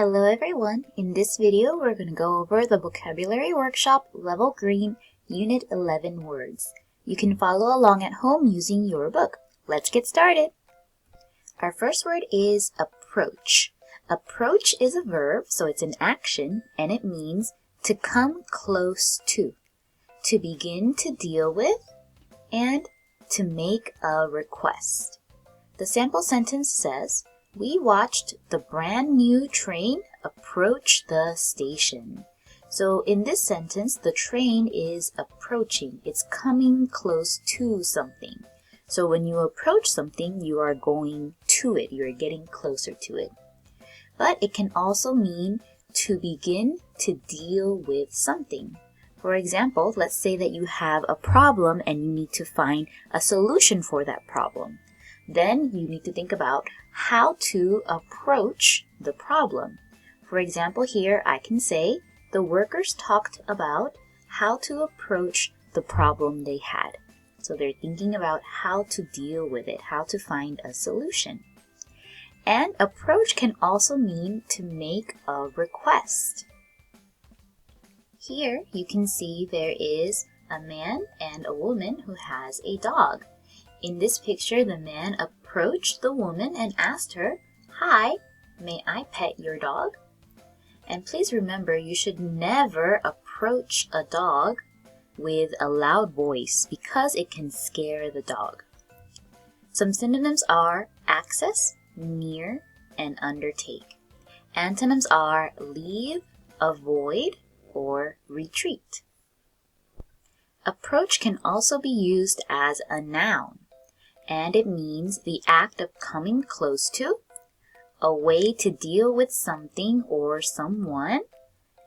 Hello everyone! In this video, we're going to go over the Vocabulary Workshop Level Green Unit 11 words. You can follow along at home using your book. Let's get started! Our first word is approach. Approach is a verb, so it's an action, and it means to come close to begin to deal with, and to make a request. The sample sentence says, "We watched the brand new train approach the station." So in this sentence, the train is approaching. It's coming close to something. So when you approach something, you are going to it. You're getting closer to it. But it can also mean to begin to deal with something. For example, let's say that you have a problem and you need to find a solution for that problem. Then you need to think about how to approach the problem. For example, here I can say the workers talked about how to approach the problem they had. So they're thinking about how to deal with it, how to find a solution. And approach can also mean to make a request. Here you can see there is a man and a woman who has a dog. In this picture, the man approached the woman and asked her, "Hi, may I pet your dog?" And please remember, you should never approach a dog with a loud voice because it can scare the dog. Some synonyms are access, near, and undertake. Antonyms are leave, avoid, or retreat. Approach can also be used as a noun, and it means the act of coming close to, a way to deal with something or someone,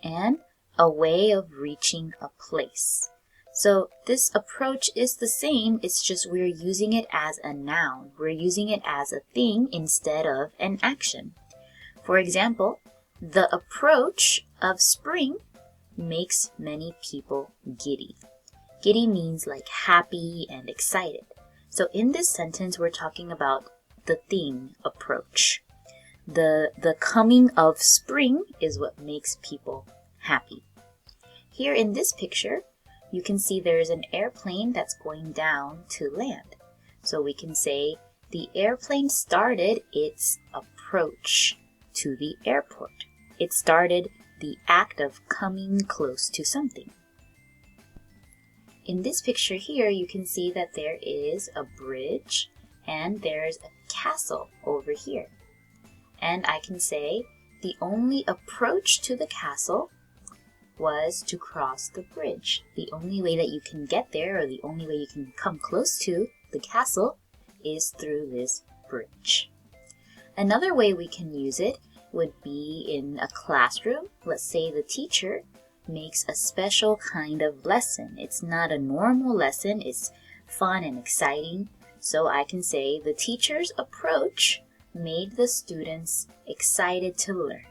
and a way of reaching a place. So this approach is the same, it's just we're using it as a noun. We're using it as a thing instead of an action. For example, the approach of spring makes many people giddy. Giddy means like happy and excited. So in this sentence, we're talking about the thing approach. The coming of spring is what makes people happy. Here in this picture, you can see there's an airplane that's going down to land. So we can say the airplane started its approach to the airport. It started the act of coming close to something. In this picture here, you can see that there is a bridge and there's a castle over here. And I can say the only approach to the castle was to cross the bridge. The only way that you can get there, or the only way you can come close to the castle, is through this bridge. Another way we can use it would be in a classroom. Let's say the teacher makes a special kind of lesson. It's not a normal lesson, it's fun and exciting. So I can say the teacher's approach made the students excited to learn.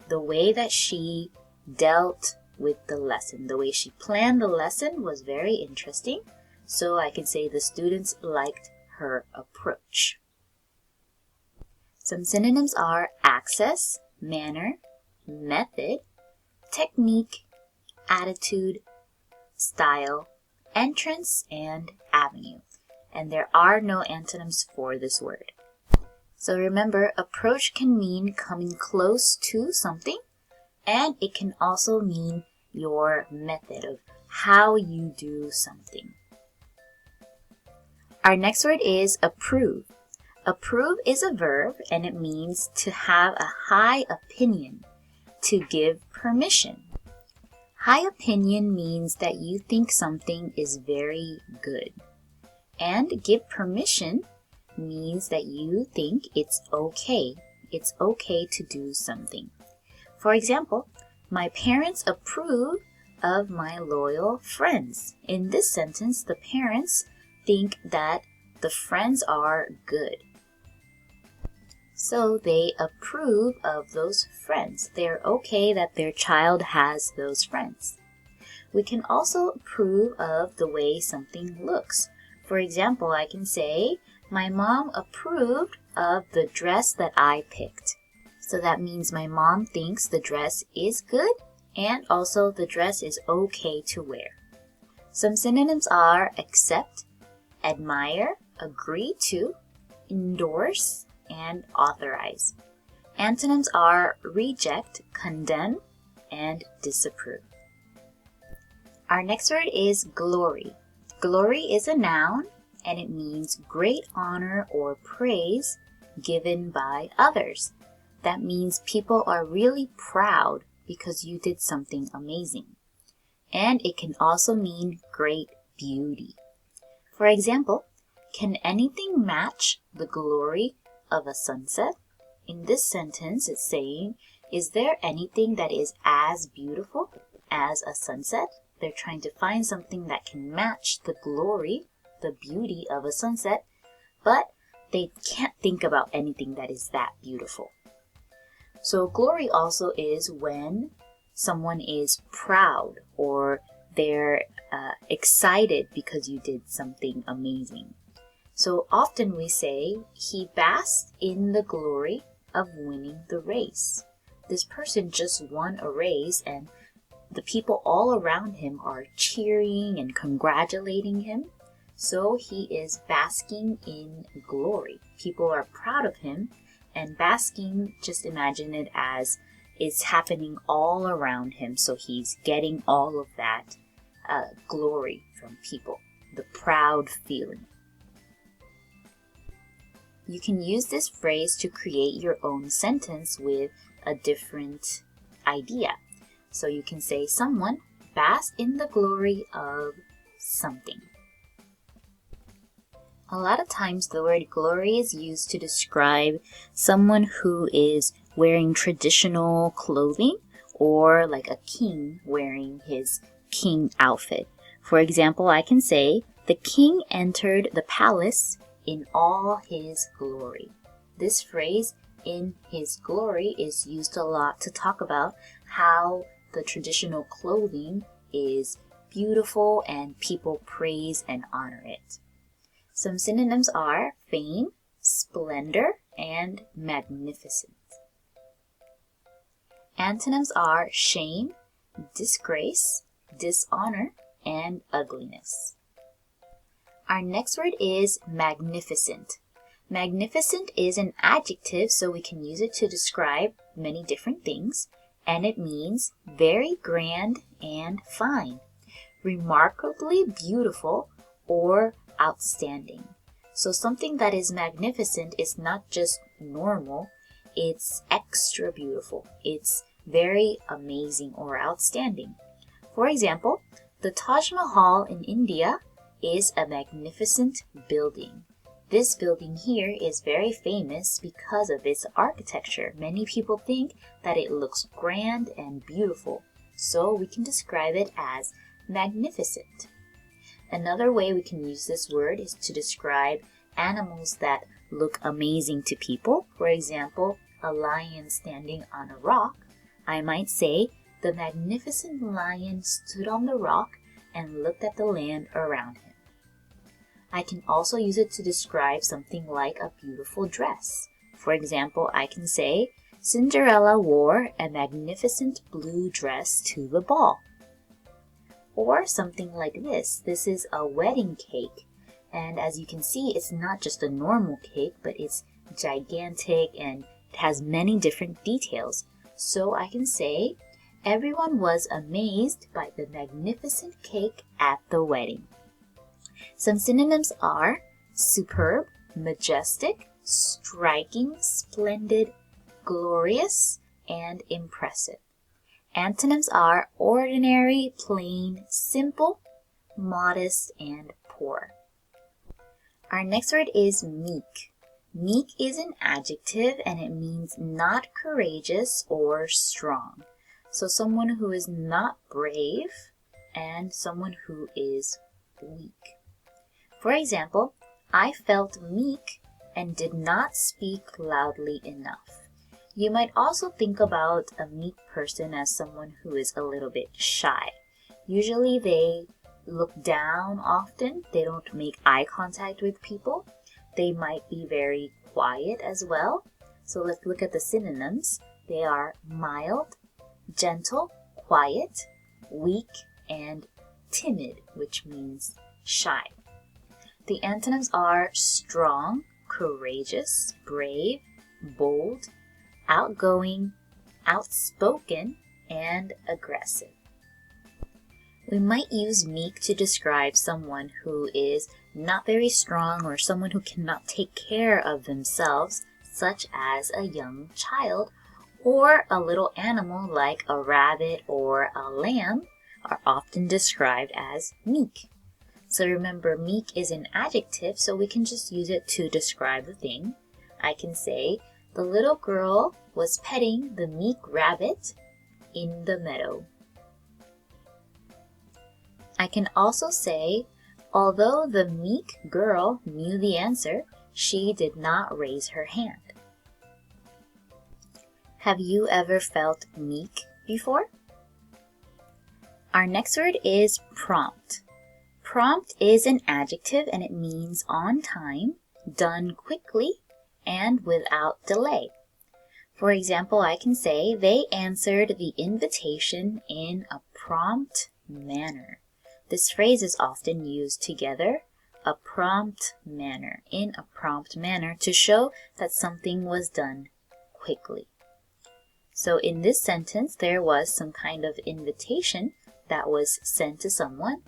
The way that she dealt with the lesson, the way she planned the lesson was very interesting. So I can say the students liked her approach. Some synonyms are access, manner, method, technique, attitude, style, entrance, and avenue. And there are no antonyms for this word. So remember, approach can mean coming close to something, and it can also mean your method of how you do something. Our next word is approve. Approve is a verb, and it means to have a high opinion, to give permission. High opinion means that you think something is very good. And give permission means that you think it's okay. It's okay to do something. For example, my parents approve of my loyal friends. In this sentence, the parents think that the friends are good. So they approve of those friends. They're okay that their child has those friends. We can also approve of the way something looks. For example, I can say, my mom approved of the dress that I picked. So that means my mom thinks the dress is good and also the dress is okay to wear. Some synonyms are accept, admire, agree to, endorse, and authorize. Antonyms are reject, condemn, and disapprove. Our next word is glory. Glory is a noun and it means great honor or praise given by others. That means people are really proud because you did something amazing. And it can also mean great beauty. For example, can anything match the glory of a sunset? In this sentence, it's saying, is there anything that is as beautiful as a sunset? They're trying to find something that can match the glory, the beauty of a sunset, but they can't think about anything that is that beautiful. So glory also is when someone is proud or they're excited because you did something amazing. So often we say, he basked in the glory of winning the race. This person just won a race and the people all around him are cheering and congratulating him. So he is basking in glory. People are proud of him, and basking, just imagine it as it's happening all around him. So he's getting all of that glory from people, the proud feeling. You can use this phrase to create your own sentence with a different idea. So you can say someone basked in the glory of something. A lot of times the word glory is used to describe someone who is wearing traditional clothing or like a king wearing his king outfit. For example, I can say, the king entered the palace in all his glory. This phrase, in his glory, is used a lot to talk about how the traditional clothing is beautiful and people praise and honor it. Some synonyms are fame, splendor, and magnificent. Antonyms are shame, disgrace, dishonor, and ugliness. Our next word is magnificent. Magnificent is an adjective, so we can use it to describe many different things, and it means very grand and fine, remarkably beautiful, or outstanding. So something that is magnificent is not just normal, it's extra beautiful. It's very amazing or outstanding. For example, the Taj Mahal in India is a magnificent building. This building here is very famous because of its architecture. Many people think that it looks grand and beautiful, so we can describe it as magnificent. Another way we can use this word is to describe animals that look amazing to people. For example, a lion standing on a rock. I might say, the magnificent lion stood on the rock and looked at the land around him. I can also use it to describe something like a beautiful dress. For example, I can say, Cinderella wore a magnificent blue dress to the ball. Or something like this. This is a wedding cake. And as you can see, it's not just a normal cake, but it's gigantic and it has many different details. So I can say, everyone was amazed by the magnificent cake at the wedding. Some synonyms are superb, majestic, striking, splendid, glorious, and impressive. Antonyms are ordinary, plain, simple, modest, and poor. Our next word is meek. Meek is an adjective and it means not courageous or strong. So someone who is not brave and someone who is weak. For example, I felt meek and did not speak loudly enough. You might also think about a meek person as someone who is a little bit shy. Usually they look down often. They don't make eye contact with people. They might be very quiet as well. So let's look at the synonyms. They are mild, gentle, quiet, weak, and timid, which means shy. The antonyms are strong, courageous, brave, bold, outgoing, outspoken, and aggressive. We might use meek to describe someone who is not very strong or someone who cannot take care of themselves, such as a young child, or a little animal like a rabbit or a lamb are often described as meek. So remember, meek is an adjective, so we can just use it to describe the thing. I can say, the little girl was petting the meek rabbit in the meadow. I can also say, although the meek girl knew the answer, she did not raise her hand. Have you ever felt meek before? Our next word is prompt. Prompt is an adjective and it means on time, done quickly, and without delay. For example, I can say, they answered the invitation in a prompt manner. This phrase is often used together, a prompt manner, in a prompt manner, to show that something was done quickly. So in this sentence, there was some kind of invitation that was sent to someone,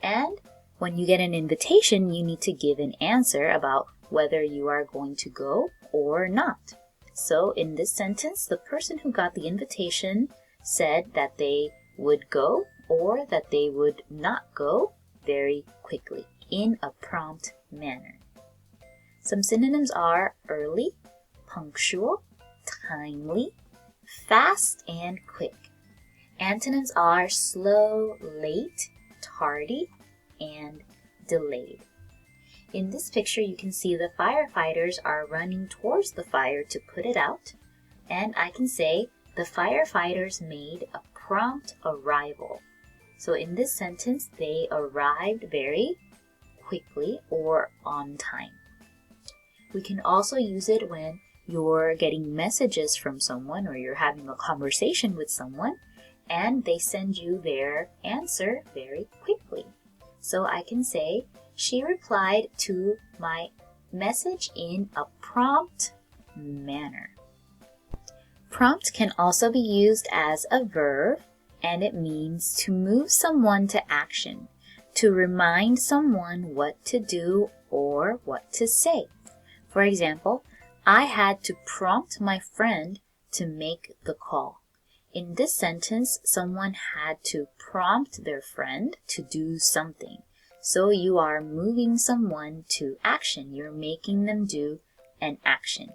and when you get an invitation, you need to give an answer about whether you are going to go or not. So in this sentence, the person who got the invitation said that they would go or that they would not go very quickly in a prompt manner. Some synonyms are early, punctual, timely, fast, and quick. Antonyms are slow, late, tardy, and delayed. In this picture, you can see the firefighters are running towards the fire to put it out, and I can say the firefighters made a prompt arrival. So in this sentence, they arrived very quickly or on time. We can also use it when you're getting messages from someone or you're having a conversation with someone and they send you their answer very quickly. So I can say, she replied to my message in a prompt manner. Prompt can also be used as a verb, and it means to move someone to action, to remind someone what to do or what to say. For example, I had to prompt my friend to make the call. In this sentence, someone had to prompt their friend to do something. So you are moving someone to action. You're making them do an action.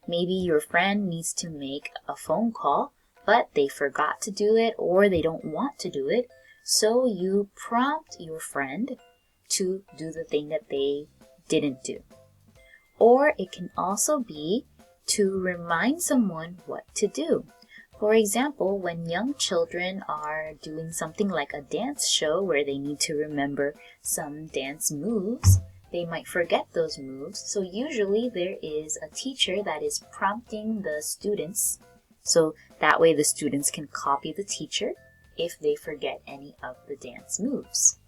Maybe your friend needs to make a phone call, but they forgot to do it or they don't want to do it. So you prompt your friend to do the thing that they didn't do. Or it can also be to remind someone what to do. For example, when young children are doing something like a dance show where they need to remember some dance moves, they might forget those moves. So usually there is a teacher that is prompting the students, so that way the students can copy the teacher if they forget any of the dance moves.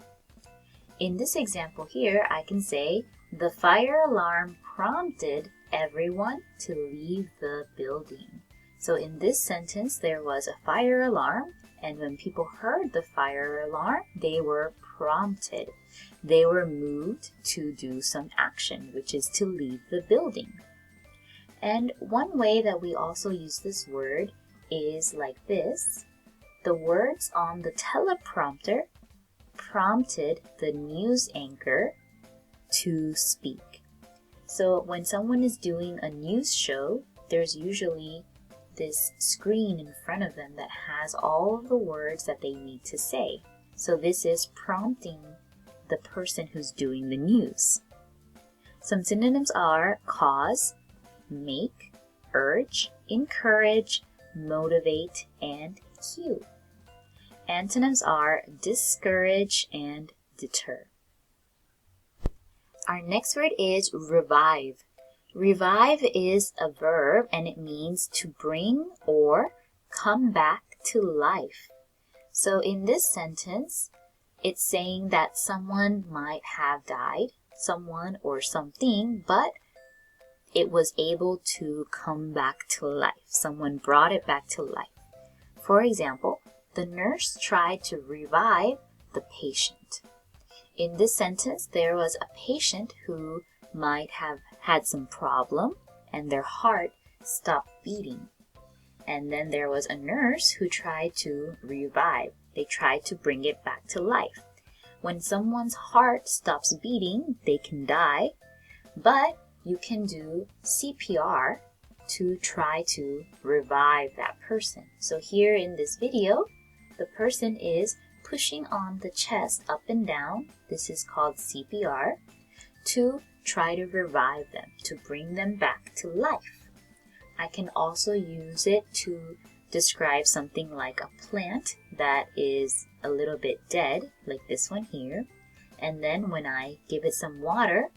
In this example here, I can say, the fire alarm prompted everyone to leave the building. So in this sentence, there was a fire alarm, and when people heard the fire alarm, they were prompted. They were moved to do some action, which is to leave the building. And one way that we also use this word is like this. The words on the teleprompter prompted the news anchor to speak. So when someone is doing a news show, there's usually this screen in front of them that has all of the words that they need to say. So this is prompting the person who's doing the news. Some synonyms are cause, make, urge, encourage, motivate, and cue. Antonyms are discourage and deter. Our next word is revive. Revive is a verb and it means to bring or come back to life. So in this sentence, it's saying that someone might have died, someone or something, but it was able to come back to life. Someone brought it back to life. For example, the nurse tried to revive the patient. In this sentence, there was a patient who might have had some problem and their heart stopped beating. And then there was a nurse who tried to revive. They tried to bring it back to life. When someone's heart stops beating, they can die, but you can do CPR to try to revive that person. So here in this video, the person is pushing on the chest up and down. This is called CPR, to try to revive them, to bring them back to life. I can also use it to describe something like a plant that is a little bit dead, like this one here. And then when I give it some water,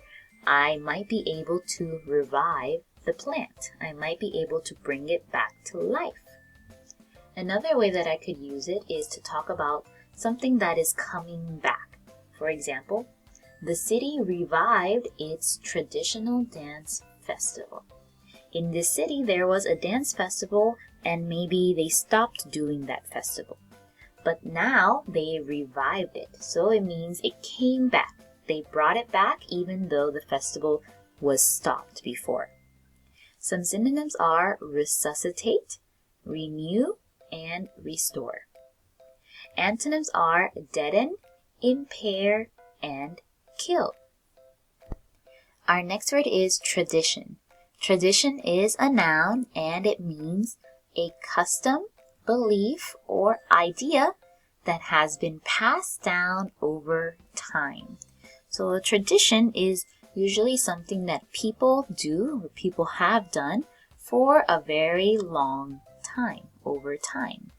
I might be able to revive the plant. I might be able to bring it back to life. Another way that I could use it is to talk about something that is coming back. For example, the city revived its traditional dance festival. In this city, there was a dance festival and maybe they stopped doing that festival. But now they revived it. So it means it came back. They brought it back even though the festival was stopped before. Some synonyms are resuscitate, renew, and restore. Antonyms are deaden, impair, and kill. Our next word is tradition. Tradition is a noun and it means a custom, belief, or idea that has been passed down over time. So a tradition is usually something that people do or people have done for a very long time, over time.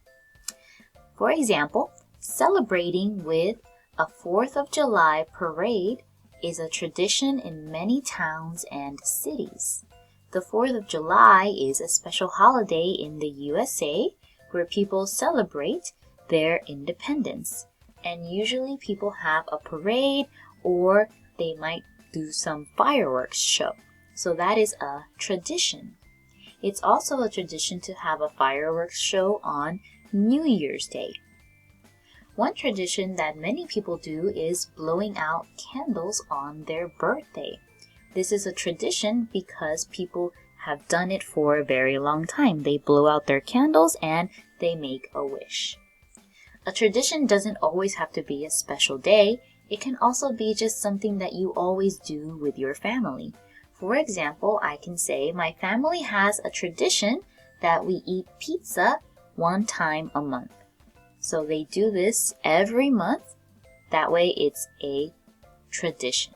For example, celebrating with a 4th of July parade is a tradition in many towns and cities. The 4th of July is a special holiday in the USA where people celebrate their independence. And usually people have a parade or they might do some fireworks show. So that is a tradition. It's also a tradition to have a fireworks show on New Year's Day. One tradition that many people do is blowing out candles on their birthday. This is a tradition because people have done it for a very long time. They blow out their candles and they make a wish. A tradition doesn't always have to be a special day. It can also be just something that you always do with your family. For example, I can say my family has a tradition that we eat pizza one time a month. So they do this every month. That way it's a tradition.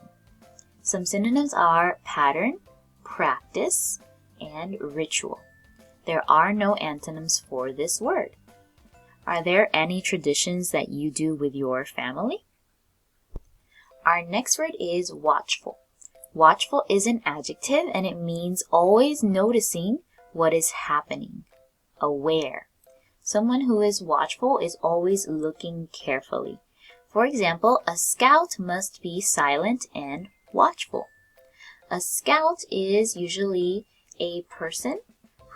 Some synonyms are pattern, practice, and ritual. There are no antonyms for this word. Are there any traditions that you do with your family? Our next word is watchful. Watchful is an adjective and it means always noticing what is happening. Aware. Someone who is watchful is always looking carefully. For example, a scout must be silent and watchful. A scout is usually a person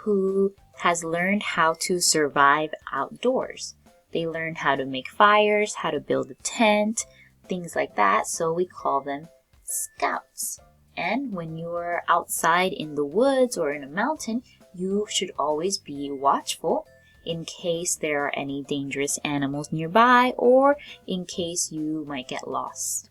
who has learned how to survive outdoors. They learn how to make fires, how to build a tent, things like that, so we call them scouts. And when you are outside in the woods or in a mountain, you should always be watchful in case there are any dangerous animals nearby or in case you might get lost.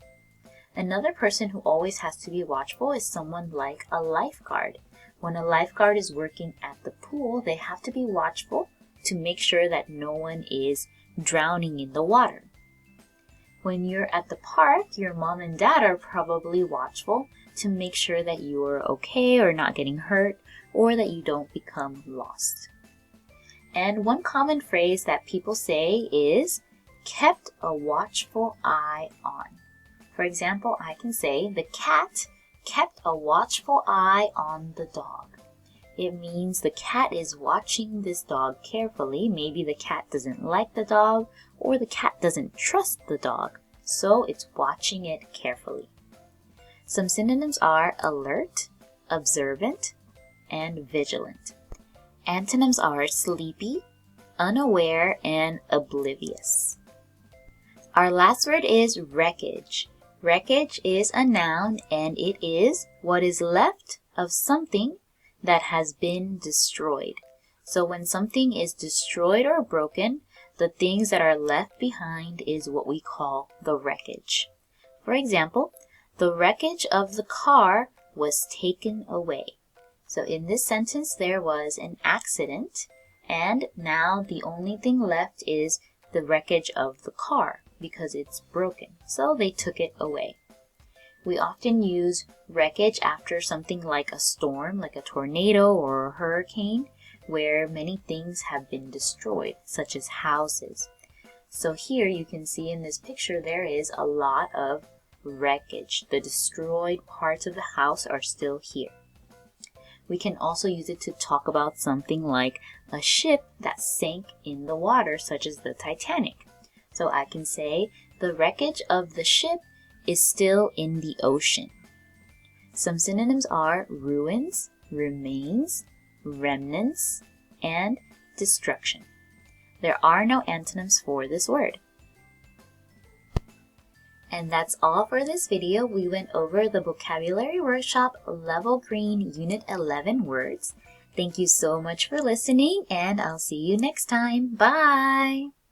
Another person who always has to be watchful is someone like a lifeguard. When a lifeguard is working at the pool, they have to be watchful to make sure that no one is drowning in the water. When you're at the park, your mom and dad are probably watchful to make sure that you are okay or not getting hurt or that you don't become lost. And one common phrase that people say is kept a watchful eye on. For example, I can say the cat kept a watchful eye on the dog. It means the cat is watching this dog carefully. Maybe the cat doesn't like the dog or the cat doesn't trust the dog, so it's watching it carefully. Some synonyms are alert, observant, and vigilant. Antonyms are sleepy, unaware, and oblivious. Our last word is wreckage. Wreckage is a noun and it is what is left of something that has been destroyed. So when something is destroyed or broken, the things that are left behind is what we call the wreckage. For example, the wreckage of the car was taken away. So in this sentence, there was an accident, and now the only thing left is the wreckage of the car because it's broken. So they took it away. We often use wreckage after something like a storm, like a tornado or a hurricane, where many things have been destroyed, such as houses. So here you can see in this picture there is a lot of wreckage. The destroyed parts of the house are still here. We can also use it to talk about something like a ship that sank in the water, such as the Titanic. So I can say, the wreckage of the ship is still in the ocean. Some synonyms are ruins, remains, remnants, and destruction. There are no antonyms for this word. And that's all for this video. We went over the vocabulary workshop Level Green Unit 11 words. Thank you so much for listening, and I'll see you next time. Bye!